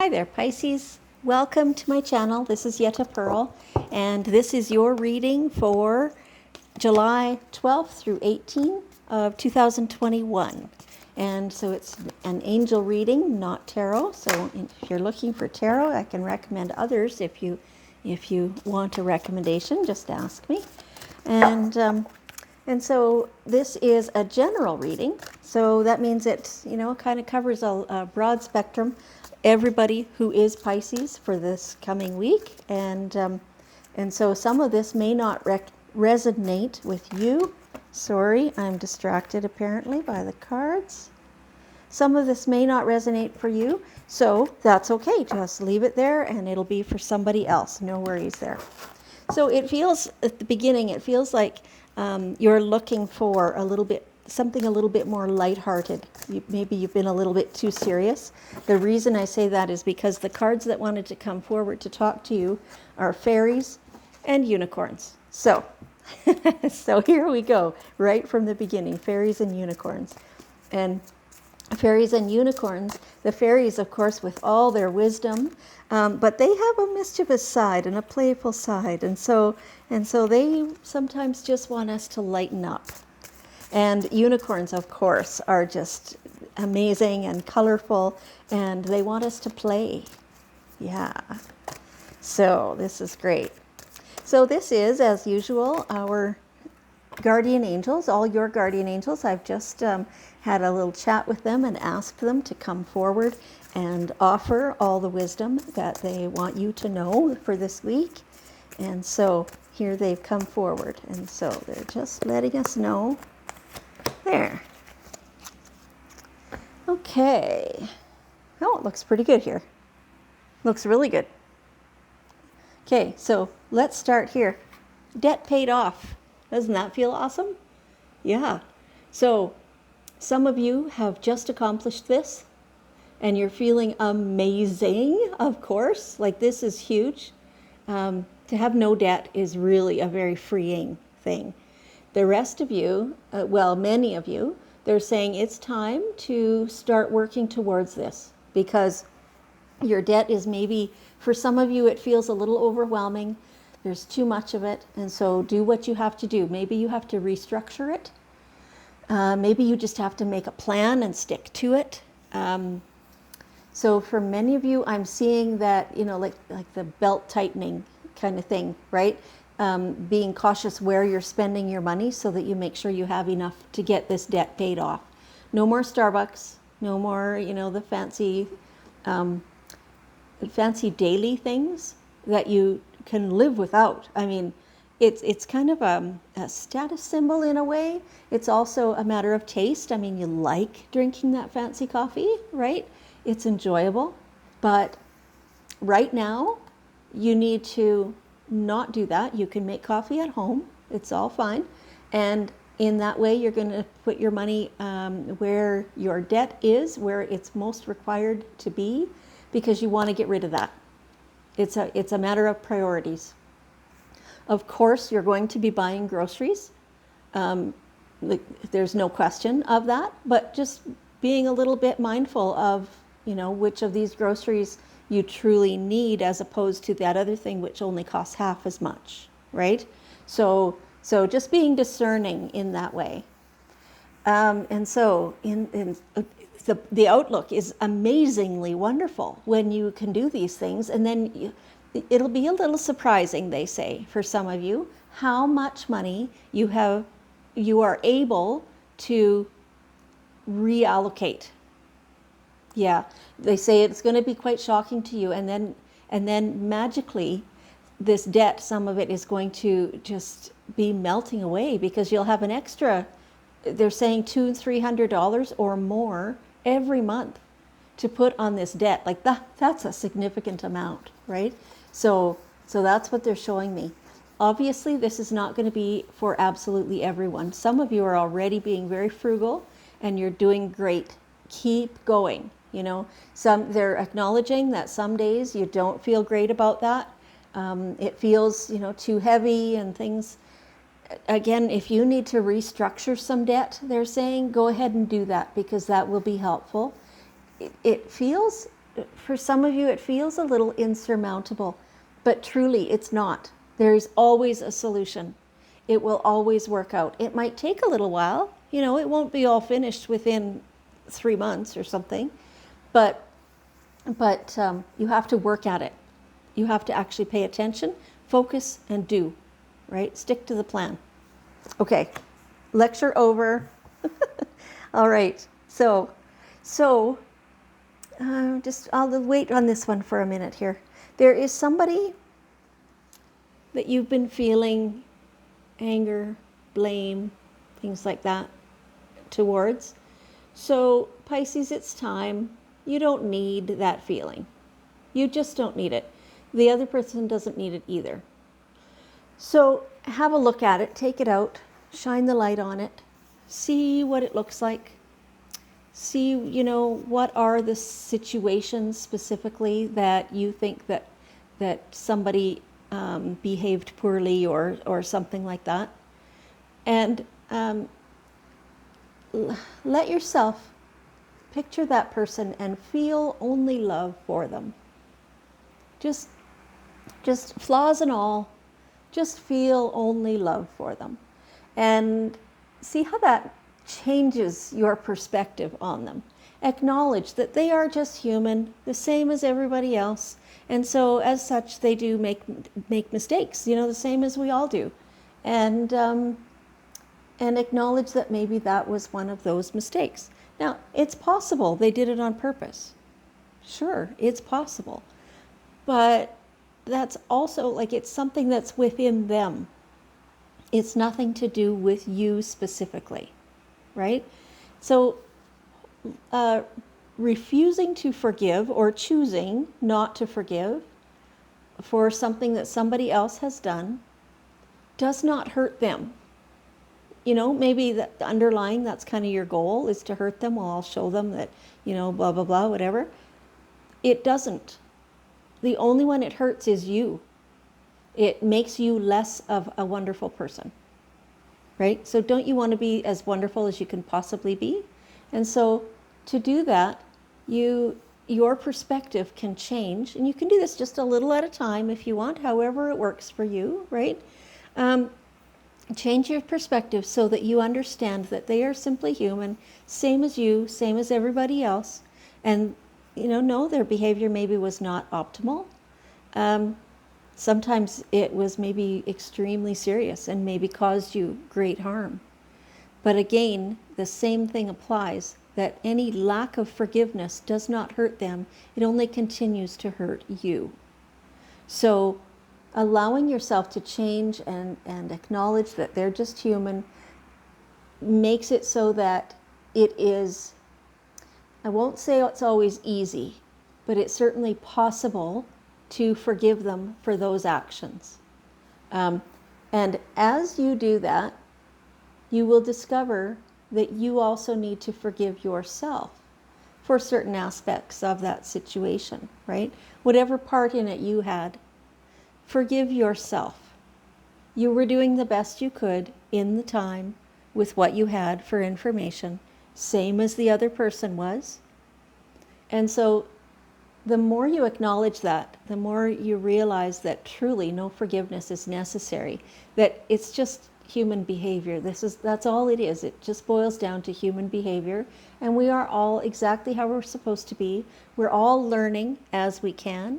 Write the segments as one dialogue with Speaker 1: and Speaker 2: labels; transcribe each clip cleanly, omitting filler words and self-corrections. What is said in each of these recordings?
Speaker 1: Hi there, Pisces. Welcome to my channel. This is Yetta Pearl, and this is your reading for July 12th through 18th of 2021. And so it's an angel reading, not tarot. So if you're looking for tarot, I can recommend others. If you want a recommendation, just ask me. And so this is a general reading. So that means it, kind of covers a broad spectrum, everybody who is Pisces for this coming week. And so some of this may not resonate with you. Sorry, I'm distracted apparently by the cards. Some of this may not resonate for you, so that's okay. Just leave it there and it'll be for somebody else. No worries there. So it feels, at the beginning, it feels like you're looking for something a little bit more lighthearted. Maybe you've been a little bit too serious. The reason I say that is because the cards that wanted to come forward to talk to you are fairies and unicorns. So, so here we go, right from the beginning, fairies and unicorns. And fairies and unicorns, the fairies, of course, with all their wisdom, but they have a mischievous side and a playful side, and so they sometimes just want us to lighten up. And unicorns, of course, are just amazing and colorful, and they want us to play. Yeah. So this is great. So this is, as usual, our guardian angels, all your guardian angels. I've just had a little chat with them and asked them to come forward and offer all the wisdom that they want you to know for this week. And so here they've come forward. And so they're just letting us know. There. Okay. Oh, it looks pretty good here. Looks really good. Okay, so let's start here. Debt paid off. Doesn't that feel awesome? Yeah. So some of you have just accomplished this and you're feeling amazing, of course. Like, this is huge. To have no debt is really a very freeing thing. The rest of you, many of you, they're saying it's time to start working towards this, because your debt is maybe, for some of you, it feels a little overwhelming. There's too much of it, and so do what you have to do. Maybe you have to restructure it. Maybe you just have to make a plan and stick to it. So for many of you, I'm seeing that, like the belt tightening kind of thing, right? Being cautious where you're spending your money so that you make sure you have enough to get this debt paid off. No more Starbucks, no more, the fancy daily things that you can live without. I mean, it's kind of a status symbol in a way. It's also a matter of taste. I mean, you like drinking that fancy coffee, right? It's enjoyable. But right now, you need to not do that. You can make coffee at home. It's all fine. And in that way, you're going to put your money where your debt is, where it's most required to be, because you want to get rid of that. It's a matter of priorities. Of course, you're going to be buying groceries. There's no question of that, but just being a little bit mindful of, which of these groceries you truly need, as opposed to that other thing which only costs half as much, right? So just being discerning in that way. And so the outlook is amazingly wonderful when you can do these things. And then it'll be a little surprising, they say, for some of you, how much money you are able to reallocate. Yeah, they say it's going to be quite shocking to you. And then magically, this debt, some of it is going to just be melting away, because you'll have an extra, they're saying $200-300 or more every month to put on this debt. Like that's a significant amount, right? So that's what they're showing me. Obviously, this is not going to be for absolutely everyone. Some of you are already being very frugal and you're doing great. Keep going. They're acknowledging that some days you don't feel great about that. It feels, too heavy and things. Again, if you need to restructure some debt, they're saying, go ahead and do that, because that will be helpful. It feels for some of you, it feels a little insurmountable, but truly it's not. There is always a solution. It will always work out. It might take a little while. It won't be all finished within 3 months or something, but you have to work at it. You have to actually pay attention, focus, and do, right? Stick to the plan. Okay, lecture over. All right, so I'll wait on this one for a minute here. There is somebody that you've been feeling anger, blame, things like that towards. So Pisces, it's time. You don't need that feeling. You just don't need it. The other person doesn't need it either. So have a look at it, take it out, shine the light on it, see what it looks like. See, what are the situations specifically that you think that somebody behaved poorly or something like that. And let yourself picture that person and feel only love for them. Just flaws and all, just feel only love for them. And see how that changes your perspective on them. Acknowledge that they are just human, the same as everybody else. And so as such, they do make mistakes, the same as we all do. And acknowledge that maybe that was one of those mistakes. Now, it's possible they did it on purpose. Sure, it's possible. But that's also it's something that's within them. It's nothing to do with you specifically, right? So refusing to forgive or choosing not to forgive for something that somebody else has done does not hurt them. Maybe the underlying, that's kind of your goal, is to hurt them. Well, I'll show them that, blah, blah, blah, whatever. It doesn't. The only one it hurts is you. It makes you less of a wonderful person, right? So don't you want to be as wonderful as you can possibly be? And so to do that, your perspective can change, and you can do this just a little at a time if you want, however it works for you, right? Change your perspective so that you understand that they are simply human, same as you, same as everybody else, and no, their behavior maybe was not optimal. Sometimes it was maybe extremely serious and maybe caused you great harm. But again, the same thing applies, that any lack of forgiveness does not hurt them. It only continues to hurt you. So allowing yourself to change and acknowledge that they're just human makes it so that it is, I won't say it's always easy, but it's certainly possible to forgive them for those actions. And as you do that, you will discover that you also need to forgive yourself for certain aspects of that situation, right? Whatever part in it you had, forgive yourself. You were doing the best you could in the time with what you had for information, same as the other person was. And so the more you acknowledge that, the more you realize that truly no forgiveness is necessary, that it's just human behavior. That's all it is. It just boils down to human behavior, and we are all exactly how we're supposed to be. We're all learning as we can,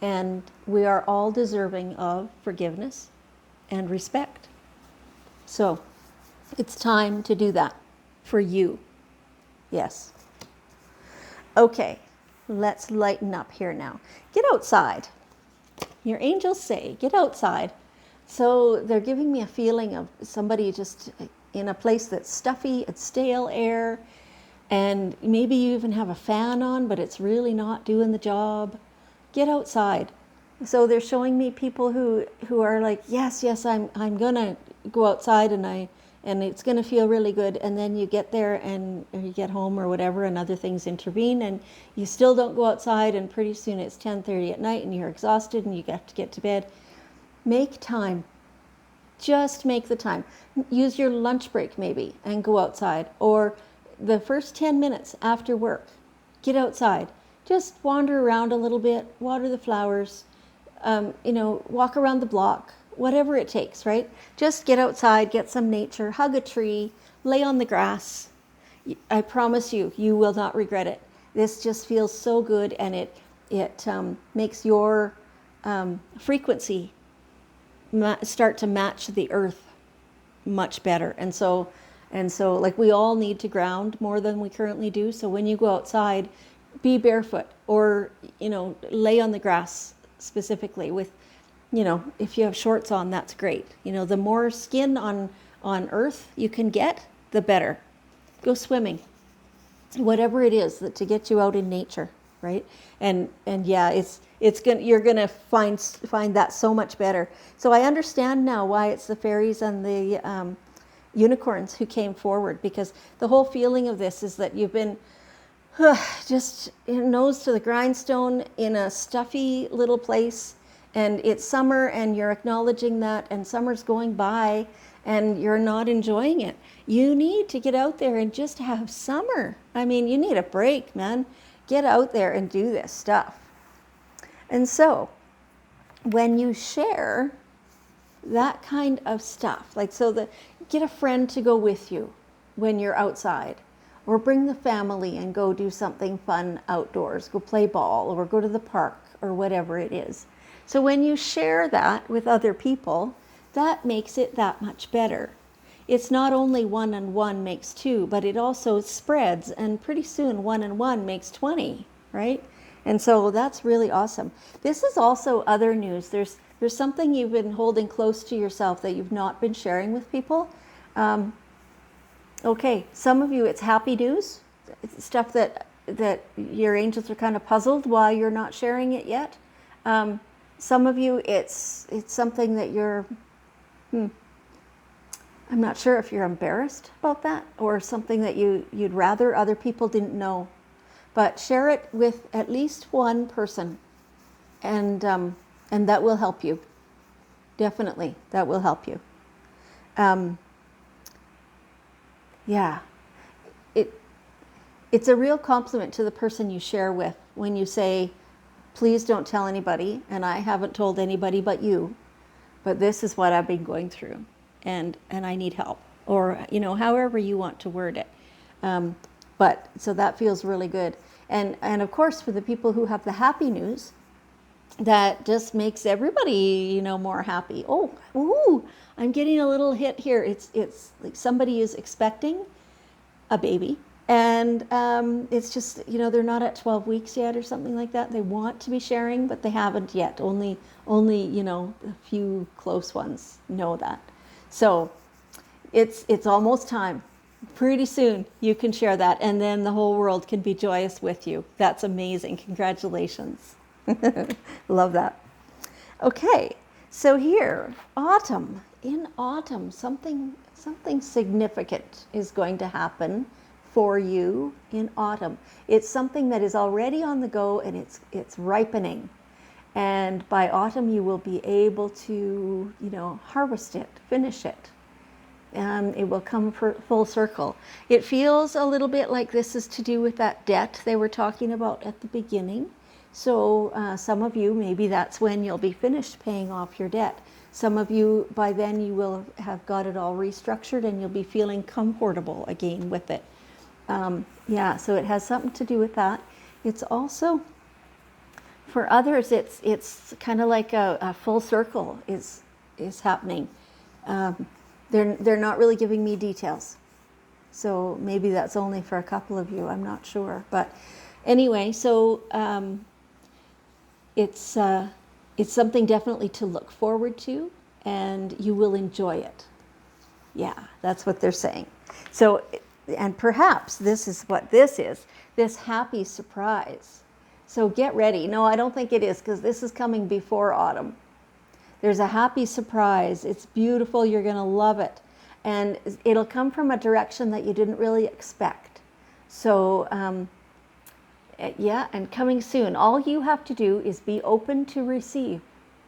Speaker 1: and we are all deserving of forgiveness and respect. So it's time to do that for you. Yes. Okay, let's lighten up here now. Get outside. Your angels say, get outside. So they're giving me a feeling of somebody just in a place that's stuffy, it's stale air, and maybe you even have a fan on, but it's really not doing the job. Get outside. So they're showing me people who are like, yes, I'm gonna go outside and it's gonna feel really good. And then you get there or you get home or whatever, and other things intervene, and you still don't go outside, and pretty soon it's 10:30 at night and you're exhausted and you have to get to bed. Make time. Just make the time. Use your lunch break maybe and go outside, or the first 10 minutes after work, get outside. just wander around a little bit, water the flowers, walk around the block, whatever it takes, right? Just get outside, get some nature, hug a tree, lay on the grass. I promise you, you will not regret it. This just feels so good, and it makes your frequency start to match the earth much better. And so like, we all need to ground more than we currently do. So when you go outside, be barefoot, or lay on the grass specifically with, if you have shorts on, that's great. The more skin on earth you can get, the better. Go swimming, whatever it is to get you out in nature, right? And yeah, you're gonna find that so much better. So I understand now why it's the fairies and the unicorns who came forward, because the whole feeling of this is that you've been just nose to the grindstone in a stuffy little place, and it's summer, and you're acknowledging that, and summer's going by, and you're not enjoying it. You need to get out there and just have summer. I mean, you need a break, man. Get out there and do this stuff. And so when you share that kind of stuff, like, get a friend to go with you when you're outside, or bring the family and go do something fun outdoors, go play ball, or go to the park, or whatever it is. So when you share that with other people, that makes it that much better. It's not only 1 and 1 makes 2, but it also spreads, and pretty soon 1 and 1 makes 20, right? And so that's really awesome. This is also other news. There's something you've been holding close to yourself that you've not been sharing with people. Okay, some of you, it's happy news. It's stuff that your angels are kind of puzzled why you're not sharing it yet. Some of you, it's something that you're, I'm not sure if you're embarrassed about that, or something that you'd rather other people didn't know. But share it with at least one person, and that will help you. Definitely, that will help you. Yeah, it's a real compliment to the person you share with when you say, please don't tell anybody, and I haven't told anybody but you, but this is what I've been going through, and I need help, or however you want to word it. But so that feels really good. And of course, for the people who have the happy news, that just makes everybody, more happy. Oh, ooh, I'm getting a little hit here. It's like somebody is expecting a baby, and it's just, they're not at 12 weeks yet or something like that. They want to be sharing, but they haven't yet. Only a few close ones know that. So it's almost time. Pretty soon you can share that, and then the whole world can be joyous with you. That's amazing. Congratulations. Love that. Okay, so here, autumn. In autumn, something significant is going to happen for you in autumn. It's something that is already on the go, and it's ripening. And by autumn, you will be able to, harvest it, finish it. It will come full circle. It feels a little bit like this is to do with that debt they were talking about at the beginning. So some of you, maybe that's when you'll be finished paying off your debt. Some of you, by then, you will have got it all restructured, and you'll be feeling comfortable again with it. Yeah, so it has something to do with that. It's also, for others, it's kind of like a full circle is happening. They're not really giving me details, so maybe that's only for a couple of you. I'm not sure, but anyway, so it's something definitely to look forward to, and you will enjoy it. Yeah, that's what they're saying. So, and perhaps this is what this is, this happy surprise. So get ready. No, I don't think it is, because this is coming before autumn. There's a happy surprise. It's beautiful. You're going to love it. And it'll come from a direction that you didn't really expect. So, yeah, and coming soon. All you have to do is be open to receive.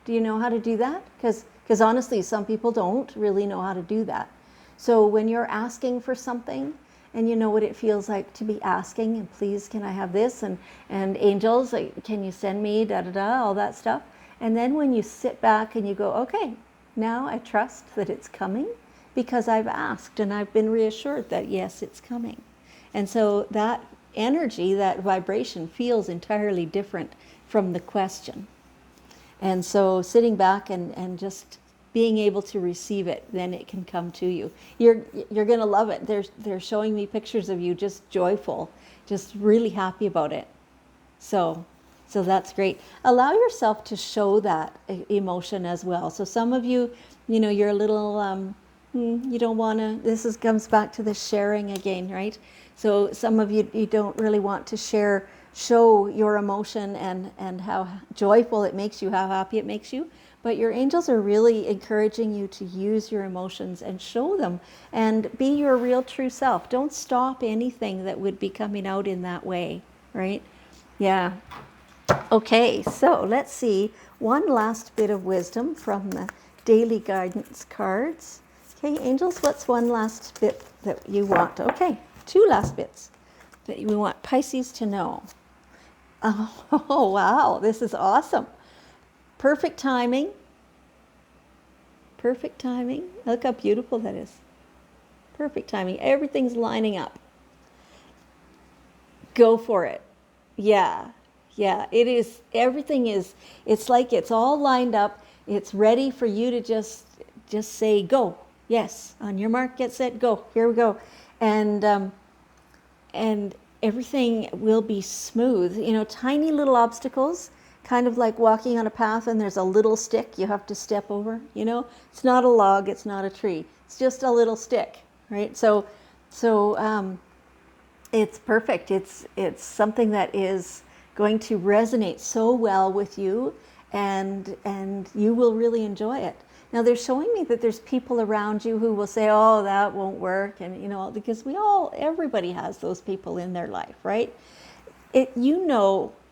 Speaker 1: Do you know how to do that? Because honestly, some people don't really know how to do that. So when you're asking for something and you know what it feels like to be asking, and please, can I have this? And angels, like, can you send me da da da, all that stuff. And then when you sit back and you go, okay, now I trust that it's coming because I've asked and I've been reassured that yes, it's coming. And so that energy, that vibration feels entirely different from the question. And so sitting back and just being able to receive it, then it can come to you. You're going to love it. They're showing me pictures of you just joyful, just really happy about it. So that's great. Allow yourself to show that emotion as well. So some of you, you're a little, you don't want to, comes back to the sharing again, right? So some of you don't really want to show your emotion and how joyful it makes you, how happy it makes you. But your angels are really encouraging you to use your emotions and show them and be your real true self. Don't stop anything that would be coming out in that way, right? Yeah. Okay, so let's see. One last bit of wisdom from the daily guidance cards. Okay, angels, what's one last bit that you want? Okay, two last bits that we want Pisces to know. Oh, wow, this is awesome. Perfect timing. Perfect timing. Look how beautiful that is. Perfect timing. Everything's lining up. Go for it. Yeah, it is. Everything is, it's like it's all lined up. It's ready for you to just say, go. Yes, on your mark, get set, go. Here we go. And everything will be smooth. Tiny little obstacles, kind of like walking on a path and there's a little stick you have to step over. It's not a log, it's not a tree. It's just a little stick, right? So it's perfect. It's something that is going to resonate so well with you, and you will really enjoy it. Now they're showing me that there's people around you who will say, oh, that won't work, and because everybody has those people in their life, right?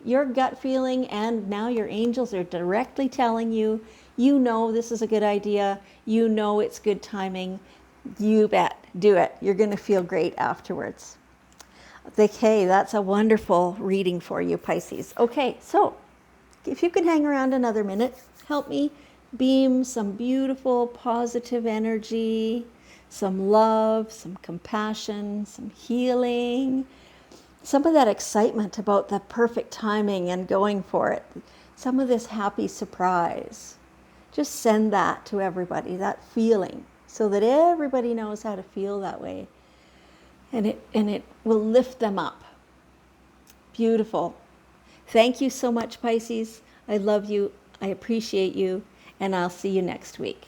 Speaker 1: Your gut feeling, and now your angels are directly telling you, this is a good idea, it's good timing, you bet, do it. You're going to feel great afterwards. Okay, that's a wonderful reading for you, Pisces. Okay, so if you can hang around another minute, help me beam some beautiful positive energy, some love, some compassion, some healing, some of that excitement about the perfect timing and going for it, some of this happy surprise. Just send that to everybody, that feeling, so that everybody knows how to feel that way. And it will lift them up. Beautiful. Thank you so much, Pisces. I love you. I appreciate you. And I'll see you next week.